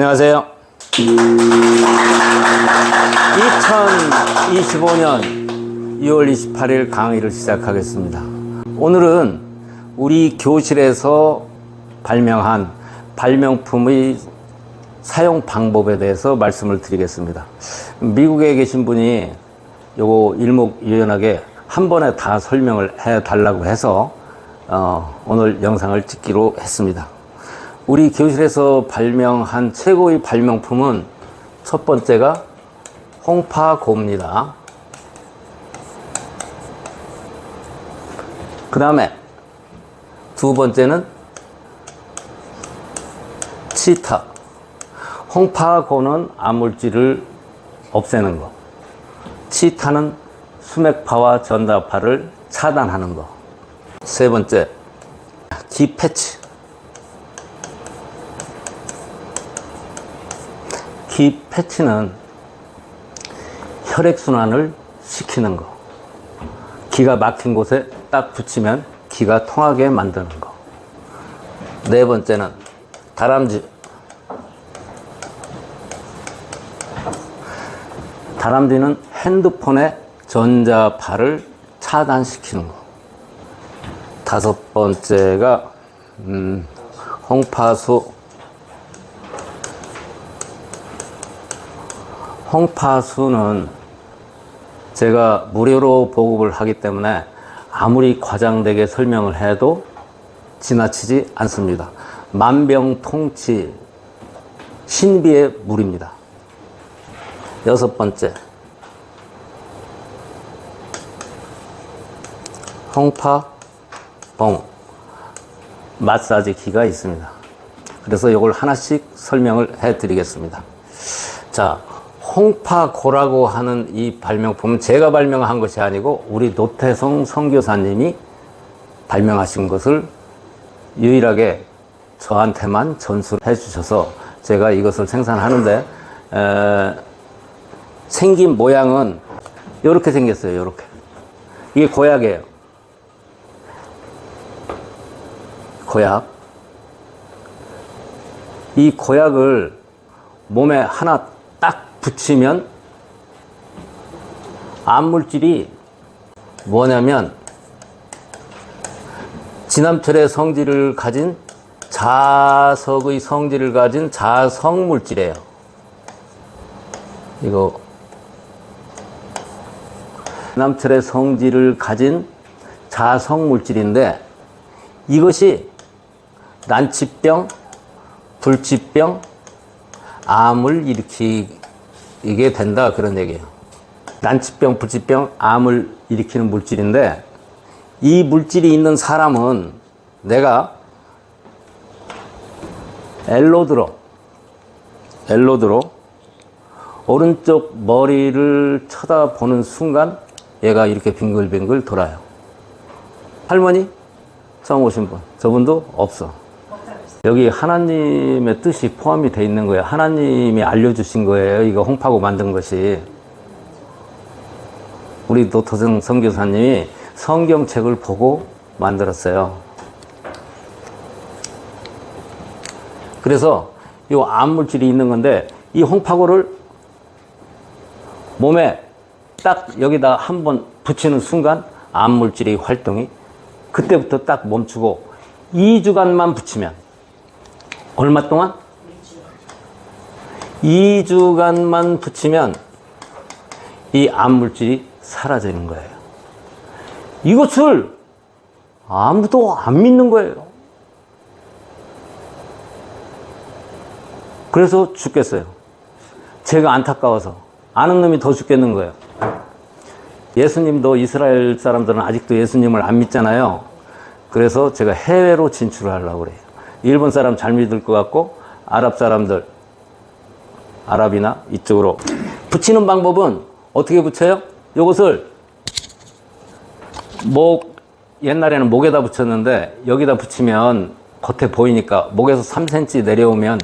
안녕하세요. 2025년 2월 28일 강의를 시작하겠습니다. 오늘은 우리 교실에서 발명한 발명품의 사용 방법에 대해서 말씀을 드리겠습니다. 미국에 계신 분이 요거 일목요연하게 한 번에 다 설명을 해 달라고 해서 오늘 영상을 찍기로 했습니다. 우리 교실에서 발명한 최고의 발명품은 첫 번째가 홍파고입니다. 그 다음에 두 번째는 치타. 홍파고는 암물질을 없애는 거, 치타는 수맥파와 전자파를 차단하는 거. 세 번째, 기패치. 기패치는 혈액순환을 시키는 거, 기가 막힌 곳에 딱 붙이면 기가 통하게 만드는 거. 네 번째는 다람쥐. 다람쥐는 핸드폰의 전자파를 차단시키는 거. 다섯 번째가 홍파수. 홍파수는 제가 무료로 보급을 하기 때문에 아무리 과장되게 설명을 해도 지나치지 않습니다. 만병통치 신비의 물입니다. 여섯 번째, 홍파봉 마사지기가 있습니다. 그래서 이걸 하나씩 설명을 해 드리겠습니다. 자, 홍파고라고 하는 이 발명품은 제가 발명한 것이 아니고 우리 노태성 선교사님이 발명하신 것을 유일하게 저한테만 전수를 해 주셔서 제가 이것을 생산하는데 생긴 모양은 이렇게 생겼어요. 이렇게. 이게 고약이에요. 고약. 이 고약을 몸에 하나 딱 붙이면 암물질이 뭐냐면 진암철의 성질을 가진 자석의 성질을 가진 자석물질이에요. 이거 진암철의 성질을 가진 자석물질인데 이것이 난치병, 불치병, 암을 일으키게 된다, 그런 얘기예요. 난치병, 불치병, 암을 일으키는 물질인데 이 물질이 있는 사람은 내가 엘로드로 오른쪽 머리를 쳐다보는 순간 얘가 이렇게 빙글빙글 돌아요. 할머니? 처음 오신 분. 저분도 없어. 여기 하나님의 뜻이 포함이 되어 있는 거예요. 하나님이 알려주신 거예요. 이거 홍파고 만든 것이. 우리 노태성 선교사님이 성경책을 보고 만들었어요. 그래서 이 암물질이 있는 건데 이 홍파고를 몸에 딱 여기다 한번 붙이는 순간 암물질의 활동이 그때부터 딱 멈추고 2주간만 붙이면, 얼마 동안? 2주간만 붙이면 이 암물질이 사라지는 거예요. 이것을 아무도 안 믿는 거예요. 그래서 죽겠어요. 제가 안타까워서. 아는 놈이 더 죽겠는 거예요. 예수님도 이스라엘 사람들은 아직도 예수님을 안 믿잖아요. 그래서 제가 해외로 진출을 하려고 그래요. 일본 사람 잘 믿을 것 같고 아랍 사람들, 아랍이나 이쪽으로 붙이는 방법은 어떻게 붙여요? 이것을 옛날에는 목에다 붙였는데 여기다 붙이면 겉에 보이니까 목에서 3cm 내려오면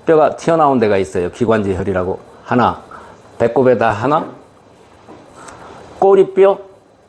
뼈가 튀어나온 데가 있어요. 기관지혈이라고. 하나, 배꼽에다 하나, 꼬리뼈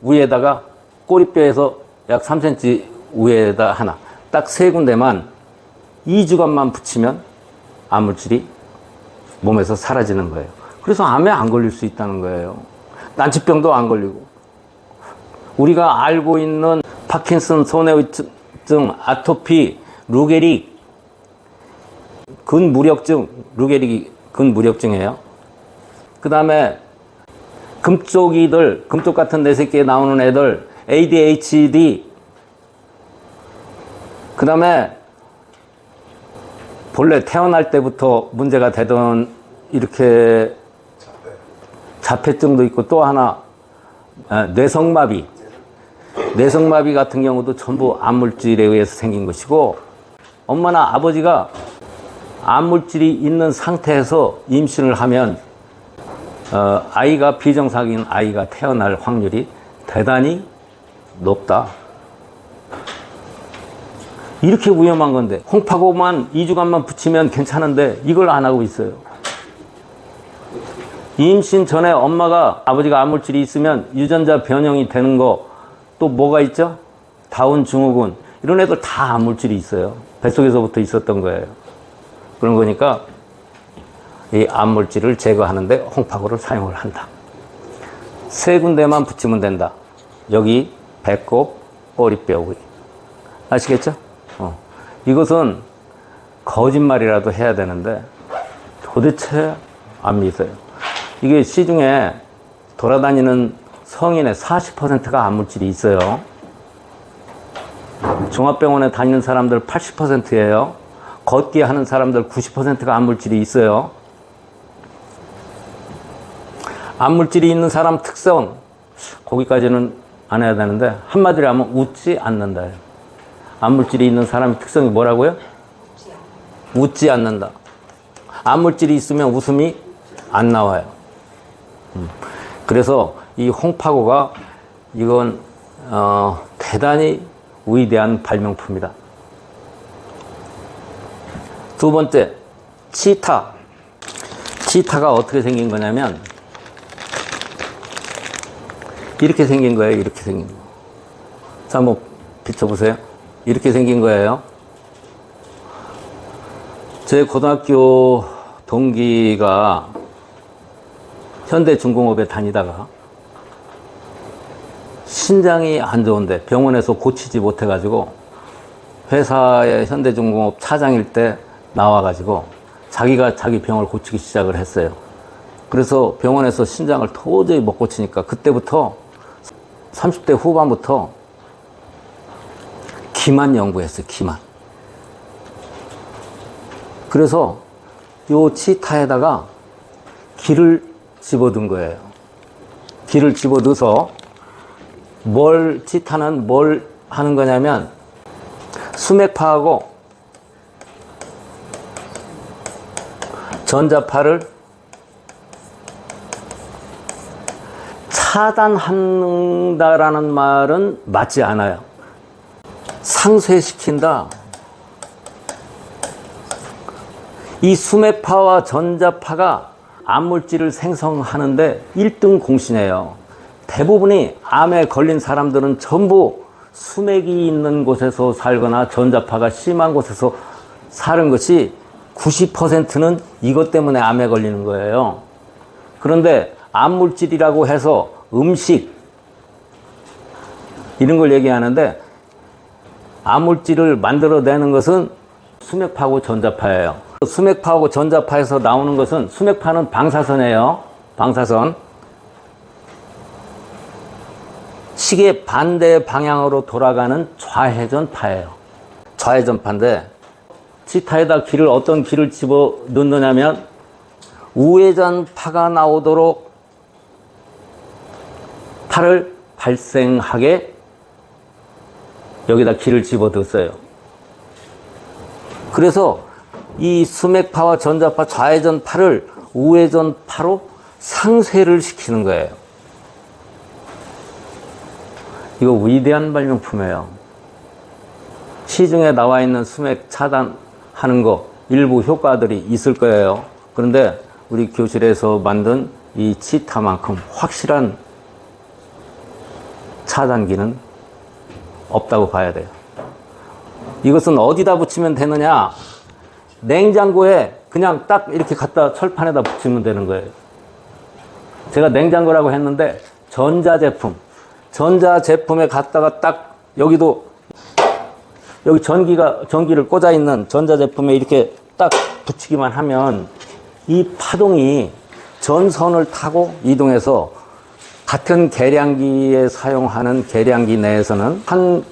위에다가, 꼬리뼈에서 약 3cm 위에다 하나, 딱 세 군데만 2주간만 붙이면 암물질이 몸에서 사라지는 거예요. 그래서 암에 안 걸릴 수 있다는 거예요. 난치병도 안 걸리고. 우리가 알고 있는 파킨슨 손해우증, 아토피, 루게릭, 근무력증, 루게릭이 근무력증이에요. 그 다음에 금쪽이들, 금쪽 같은 뇌새끼에 나오는 애들, ADHD, 그 다음에 본래 태어날 때부터 문제가 되던 이렇게 자폐증도 있고, 또 하나 뇌성마비, 뇌성마비 같은 경우도 전부 암물질에 의해서 생긴 것이고, 엄마나 아버지가 암물질이 있는 상태에서 임신을 하면 아이가 비정상인 아이가 태어날 확률이 대단히 높다. 이렇게 위험한 건데, 홍파고만 2주간만 붙이면 괜찮은데 이걸 안 하고 있어요. 임신 전에 엄마가, 아버지가 암물질이 있으면 유전자 변형이 되는 거, 또 뭐가 있죠? 다운 증후군, 이런 애들 다 암물질이 있어요. 뱃속에서부터 있었던 거예요. 그런 거니까 이 암물질을 제거하는데 홍파고를 사용을 한다. 3군데만 붙이면 된다. 여기, 배꼽, 꼬리뼈 위. 아시겠죠? 이것은 거짓말이라도 해야 되는데 도대체 안 믿어요. 이게 시중에 돌아다니는 성인의 40%가 암물질이 있어요. 종합병원에 다니는 사람들 80%예요. 걷기 하는 사람들 90%가 암물질이 있어요. 암물질이 있는 사람 특성, 거기까지는 안 해야 되는데 한마디로 하면 웃지 않는다. 암물질이 있는 사람의 특성이 뭐라고요? 웃지 않는다. 암물질이 있으면 웃음이 안 나와요. 그래서 이 홍파고가 이건 대단히 위대한 발명품이다. 두 번째, 치타. 치타가 어떻게 생긴 거냐면 이렇게 생긴 거예요. 이렇게 생긴 거. 자, 한번 비춰보세요. 이렇게 생긴 거예요. 제 고등학교 동기가 현대중공업에 다니다가 신장이 안 좋은데 병원에서 고치지 못해가지고 회사의 현대중공업 차장일 때 나와가지고 자기가 자기 병을 고치기 시작을 했어요. 그래서 병원에서 신장을 도저히 못 고치니까 그때부터 30대 후반부터 기만 연구했어요. 기만. 그래서 요 치타에다가 기를 집어든 거예요. 기를 집어넣어서 치타는 뭘 하는 거냐면 수맥파하고 전자파를 차단한다라는 말은 맞지 않아요. 상쇄시킨다. 이 수맥파와 전자파가 암물질을 생성하는데 1등 공신이에요. 대부분이 암에 걸린 사람들은 전부 수맥이 있는 곳에서 살거나 전자파가 심한 곳에서 사는 것이 90%는 이것 때문에 암에 걸리는 거예요. 그런데 암물질이라고 해서 음식 이런 걸 얘기하는데 암물질을 만들어내는 것은 수맥파하고 전자파예요. 수맥파하고 전자파에서 나오는 것은, 수맥파는 방사선이에요. 방사선. 시계 반대 방향으로 돌아가는 좌회전파예요. 좌회전파인데 치타에다 기를, 어떤 기를 집어 넣느냐면 우회전파가 나오도록 파를 발생하게 여기다 기를 집어넣었어요. 그래서 이 수맥파와 전자파, 좌회전파를 우회전파로 상쇄를 시키는 거예요. 이거 위대한 발명품이에요. 시중에 나와 있는 수맥 차단하는 거 일부 효과들이 있을 거예요. 그런데 우리 교실에서 만든 이 치타만큼 확실한 차단기는 없다고 봐야 돼요. 이것은 어디다 붙이면 되느냐? 냉장고에 그냥 딱 이렇게 갖다 철판에다 붙이면 되는 거예요. 제가 냉장고라고 했는데 전자제품에 갖다가 딱 여기도 여기 전기를 꽂아 있는 전자제품에 이렇게 딱 붙이기만 하면 이 파동이 전선을 타고 이동해서 같은 계량기에 사용하는 계량기 내에서는 한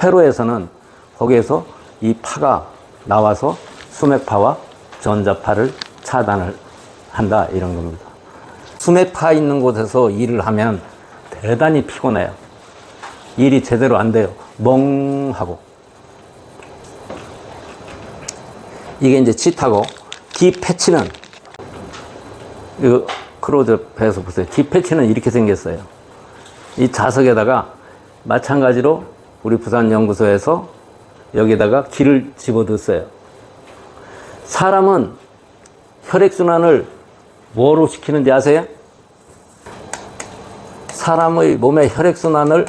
회로에서는 거기에서 이 파가 나와서 수맥파와 전자파를 차단을 한다 이런 겁니다. 수맥파 있는 곳에서 일을 하면 대단히 피곤해요. 일이 제대로 안 돼요. 멍하고. 이게 이제 치타고, 기 패치는 이거 크로즈업해서 보세요. 기 패치는 이렇게 생겼어요. 이 자석에다가 마찬가지로 우리 부산연구소에서 여기다가 기를 집어넣었어요. 사람은 혈액순환을 뭐로 시키는지 아세요? 사람의 몸의 혈액순환을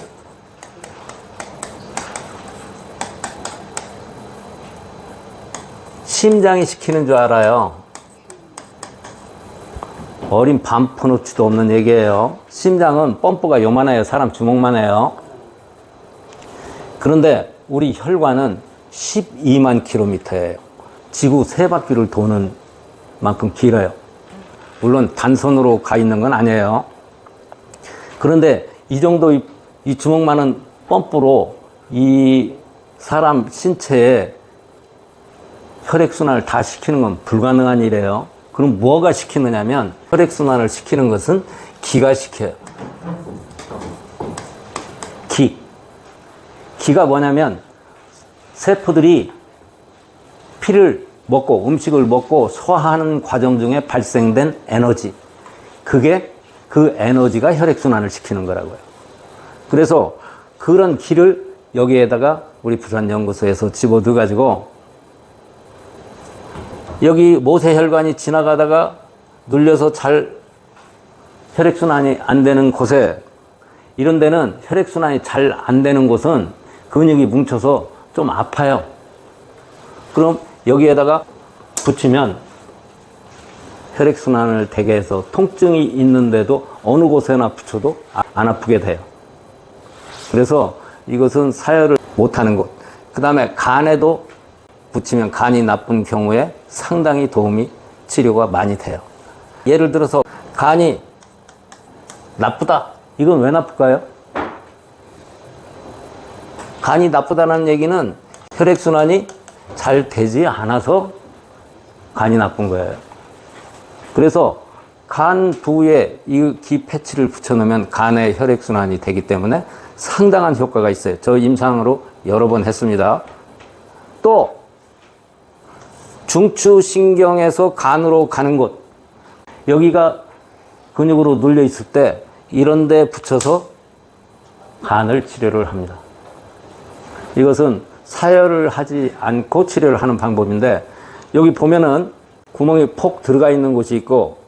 심장이 시키는 줄 알아요. 어린 반푼어치도 없는 얘기예요. 심장은 펌프가 요만해요. 사람 주먹만 해요. 그런데 우리 혈관은 12만 킬로미터예요. 지구 3바퀴를 도는 만큼 길어요. 물론 단선으로 가 있는 건 아니에요. 그런데 이 정도 이 주먹만한 펌프로 이 사람 신체에 혈액순환을 다 시키는 건 불가능한 일이에요. 그럼 뭐가 시키느냐면 혈액순환을 시키는 것은 기가 시켜요. 기가 뭐냐면 세포들이 피를 먹고 음식을 먹고 소화하는 과정 중에 발생된 에너지, 그게 그 에너지가 혈액순환을 시키는 거라고요. 그래서 그런 기를 여기에다가 우리 부산연구소에서 집어넣어 가지고 여기 모세혈관이 지나가다가 눌려서 잘 혈액순환이 안 되는 곳에, 이런 데는 혈액순환이 잘 안 되는 곳은 근육이 뭉쳐서 좀 아파요. 그럼 여기에다가 붙이면 혈액순환을 되게 해서 통증이 있는데도 어느 곳에나 붙여도 안 아프게 돼요. 그래서 이것은 사혈을 못하는 곳. 그 다음에 간에도 붙이면 간이 나쁜 경우에 상당히 도움이, 치료가 많이 돼요. 예를 들어서 간이 나쁘다. 이건 왜 나쁠까요? 간이 나쁘다는 얘기는 혈액순환이 잘 되지 않아서 간이 나쁜 거예요. 그래서 간 부위에 이 기 패치를 붙여놓으면 간의 혈액순환이 되기 때문에 상당한 효과가 있어요. 저 임상으로 여러 번 했습니다. 또 중추신경에서 간으로 가는 곳, 여기가 근육으로 눌려 있을 때 이런 데 붙여서 간을 치료를 합니다. 이것은 사혈을 하지 않고 치료를 하는 방법인데, 여기 보면은 구멍이 폭 들어가 있는 곳이 있고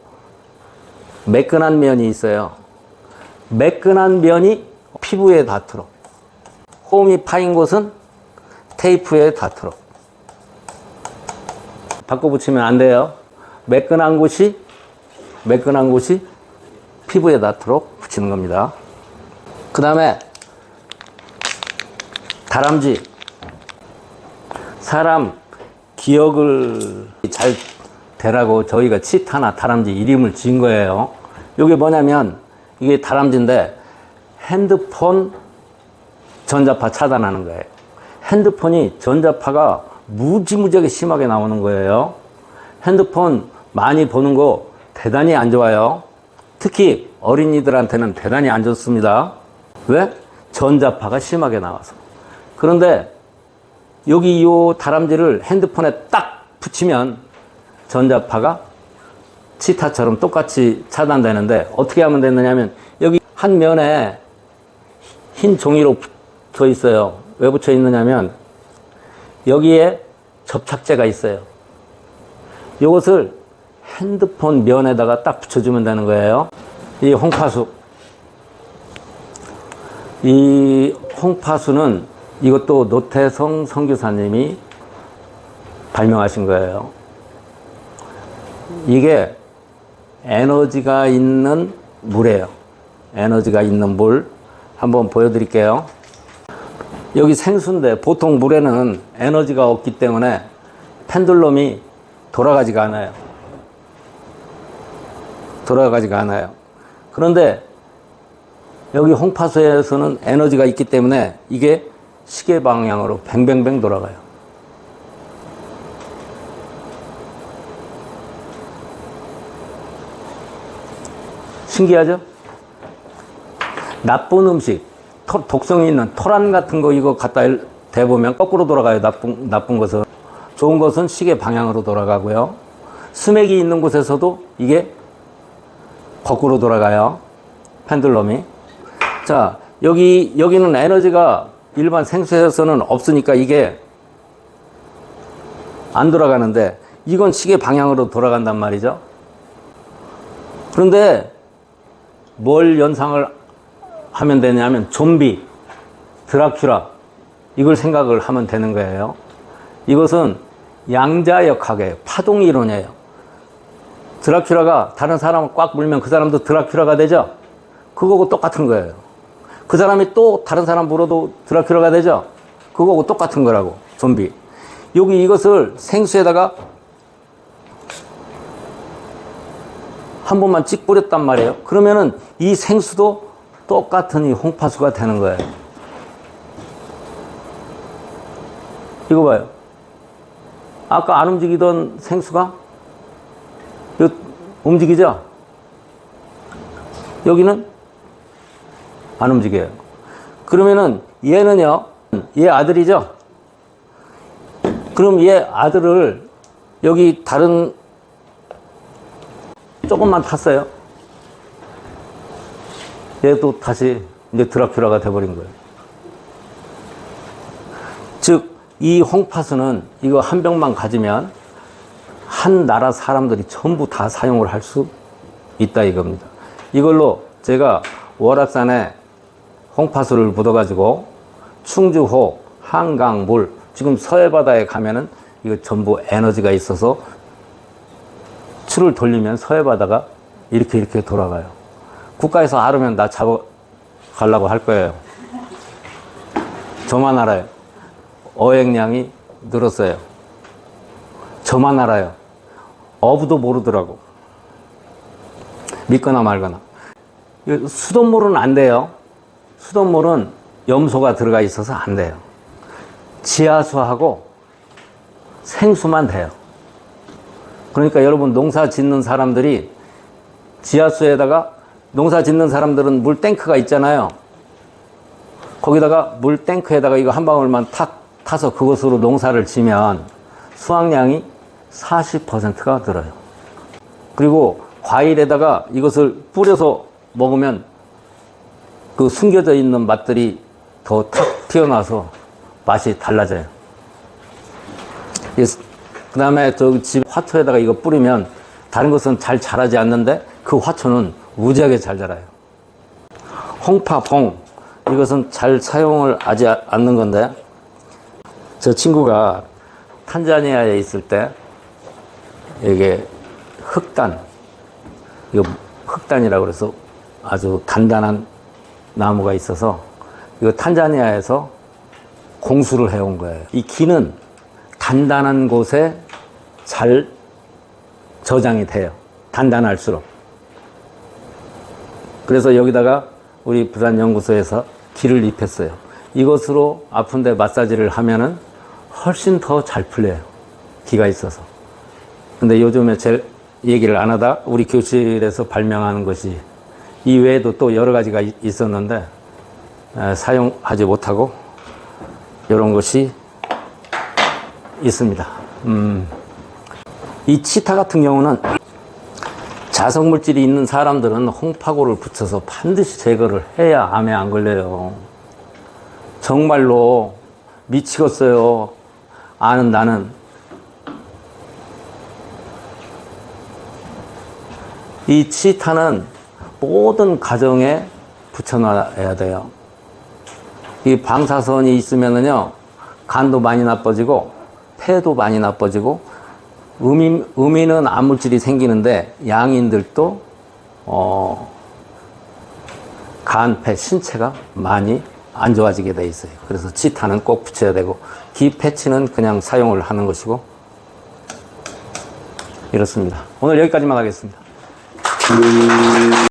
매끈한 면이 있어요. 매끈한 면이 피부에 닿도록, 홈이 파인 곳은 테이프에 닿도록 바꿔 붙이면 안 돼요. 매끈한 곳이 피부에 닿도록 붙이는 겁니다. 그 다음에 다람쥐. 사람 기억을 잘 되라고 저희가 치타나 다람쥐 이름을 지은 거예요. 이게 뭐냐면, 이게 다람쥐인데 핸드폰 전자파 차단하는 거예요. 핸드폰이 전자파가 무지무지하게 심하게 나오는 거예요. 핸드폰 많이 보는 거 대단히 안 좋아요. 특히 어린이들한테는 대단히 안 좋습니다. 왜? 전자파가 심하게 나와서. 그런데 여기 이 다람쥐를 핸드폰에 딱 붙이면 전자파가 치타처럼 똑같이 차단되는데, 어떻게 하면 되느냐면 여기 한 면에 흰 종이로 붙어 있어요. 왜 붙여 있느냐면 여기에 접착제가 있어요. 이것을 핸드폰 면에다가 딱 붙여주면 되는 거예요. 이 홍파수. 이 홍파수는 이것도 노태성 선교사님이 발명하신 거예요. 이게 에너지가 있는 물이에요. 에너지가 있는 물 한번 보여드릴게요. 여기 생수인데 보통 물에는 에너지가 없기 때문에 펜들럼이 돌아가지가 않아요. 돌아가지가 않아요. 그런데 여기 홍파수에서는 에너지가 있기 때문에 이게 시계 방향으로 뱅뱅뱅 돌아가요. 신기하죠? 나쁜 음식, 독성이 있는 토란 같은 거 이거 갖다 대보면 거꾸로 돌아가요. 나쁜 것은. 좋은 것은 시계 방향으로 돌아가고요. 수맥이 있는 곳에서도 이게 거꾸로 돌아가요. 펜들럼이. 자, 여기는 에너지가 일반 생수에서는 없으니까 이게 안 돌아가는데 이건 시계 방향으로 돌아간단 말이죠. 그런데 뭘 연상을 하면 되냐면 좀비, 드라큘라 이걸 생각을 하면 되는 거예요. 이것은 양자역학이에요. 파동이론이에요. 드라큘라가 다른 사람을 꽉 물면 그 사람도 드라큘라가 되죠. 그거하고 똑같은 거예요. 그 사람이 또 다른 사람 물어도 드라큘라가 되죠. 그거하고 똑같은 거라고. 좀비. 여기 이것을 생수에다가 한 번만 찍 뿌렸단 말이에요. 그러면은 이 생수도 똑같은 이 홍파수가 되는 거예요. 이거 봐요. 아까 안 움직이던 생수가 움직이죠? 여기는 안 움직여요. 그러면은 얘는요, 얘 아들이죠? 그럼 얘 아들을 여기 다른 조금만 탔어요. 얘도 다시 이제 드라큘라가 돼버린 거예요. 즉, 이 홍파수는 이거 한 병만 가지면 한 나라 사람들이 전부 다 사용을 할 수 있다 이겁니다. 이걸로 제가 월악산에 홍파수를 묻어가지고 충주호, 한강물, 지금 서해바다에 가면은 이거 전부 에너지가 있어서 추를 돌리면 서해바다가 이렇게 돌아가요. 국가에서 알으면 나 잡아가려고 할 거예요. 저만 알아요. 어획량이 늘었어요. 저만 알아요. 어부도 모르더라고. 믿거나 말거나. 수돗물은 안 돼요. 수돗물은 염소가 들어가 있어서 안 돼요. 지하수하고 생수만 돼요. 그러니까 여러분 농사 짓는 사람들이 지하수에다가 농사 짓는 사람들은 물 탱크가 있잖아요. 거기다가 물 탱크에다가 이거 한 방울만 탁 타서 그것으로 농사를 지면 수확량이 40%가 늘어요. 그리고 과일에다가 이것을 뿌려서 먹으면 그 숨겨져 있는 맛들이 더 탁 튀어나와서 맛이 달라져요. 그 다음에 저기 집 화초에다가 이거 뿌리면 다른 것은 잘 자라지 않는데 그 화초는 무지하게 잘 자라요. 홍파봉, 이것은 잘 사용을 하지 않는 건데, 저 친구가 탄자니아에 있을 때 이게 흑단, 이거 흑단이라고 그래서 아주 단단한 나무가 있어서 이거 탄자니아에서 공수를 해온 거예요. 이 기는 단단한 곳에 잘 저장이 돼요. 단단할수록. 그래서 여기다가 우리 부산연구소에서 기를 입혔어요. 이것으로 아픈데 마사지를 하면은 훨씬 더 잘 풀려요. 기가 있어서. 근데 요즘에 제 얘기를 안 하다 우리 교실에서 발명하는 것이 이 외에도 또 여러 가지가 있었는데 사용하지 못하고 이런 것이 있습니다. 이 치타 같은 경우는 자석물질이 있는 사람들은 홍파고를 붙여서 반드시 제거를 해야 암에 안 걸려요. 정말로 미치겠어요. 아는 나는. 이 치타는 모든 가정에 붙여놔야 돼요. 이 방사선이 있으면은요, 간도 많이 나빠지고, 폐도 많이 나빠지고, 음이는 암물질이 생기는데 양인들도 간, 폐, 신체가 많이 안 좋아지게 돼 있어요. 그래서 지탄은 꼭 붙여야 되고 기 패치는 그냥 사용을 하는 것이고 이렇습니다. 오늘 여기까지만 하겠습니다.